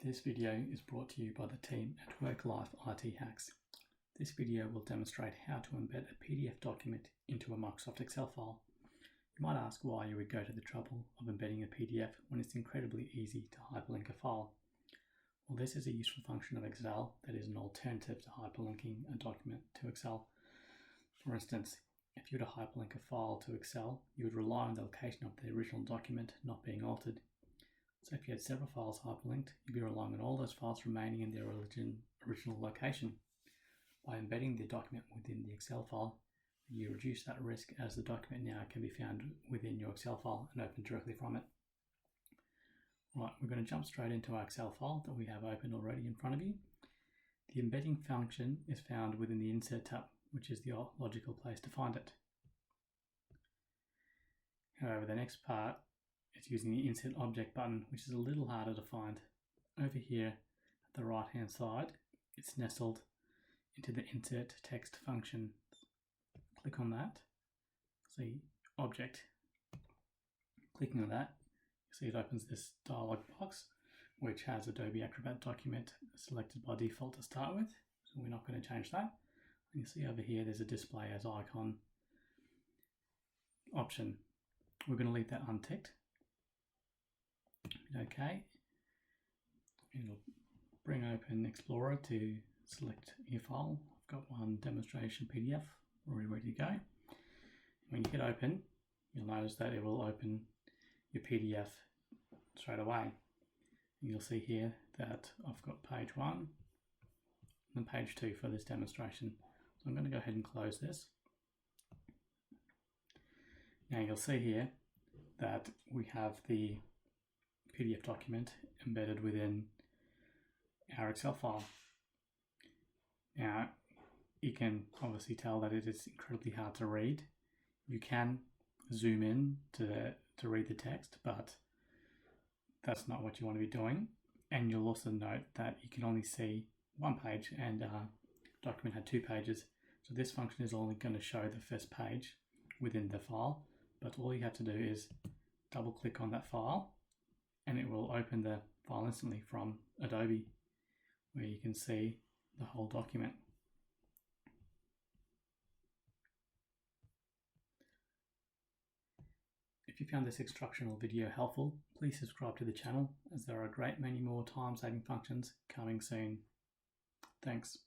This video is brought to you by the team at Work Life IT Hacks. This video will demonstrate how to embed a PDF document into a Microsoft Excel file. You might ask why you would go to the trouble of embedding a PDF when it's incredibly easy to hyperlink a file. Well, this is a useful function of Excel that is an alternative to hyperlinking a document to Excel. For instance, if you were to hyperlink a file to Excel, you would rely on the location of the original document not being altered. So if you had several files hyperlinked, you'd be relying on all those files remaining in their original location. By embedding the document within the Excel file, you reduce that risk, as the document now can be found within your Excel file and open directly from it. Right, we're going to jump straight into our Excel file that we have open already in front of you. The embedding function is found within the Insert tab, which is the logical place to find it. However, the next part is using the Insert Object button, which is a little harder to find. Over here at the right hand side, it's nestled into the Insert Text function. Click on that, see Object. Clicking on that, you see it opens this dialog box, which has Adobe Acrobat document selected by default to start with, so we're not going to change that. And you see over here there's a display as icon option. We're going to leave that unticked. Okay, it'll bring open Explorer to select your file. I've got one demonstration PDF already ready to go. When you hit open, you'll notice that it will open your PDF straight away. And you'll see here that I've got page 1 and page 2 for this demonstration. So I'm going to go ahead and close this. Now you'll see here that we have the PDF document embedded within our Excel file. Now you can obviously tell that it is incredibly hard to read. You can zoom in to read the text, but that's not what you want to be doing. And you'll also note that you can only see one page, and the document had 2 pages. So this function is only going to show the first page within the file, but all you have to do is double click on that file and it will open the file instantly from Adobe, where you can see the whole document. If you found this instructional video helpful, please subscribe to the channel, as there are a great many more time-saving functions coming soon. Thanks.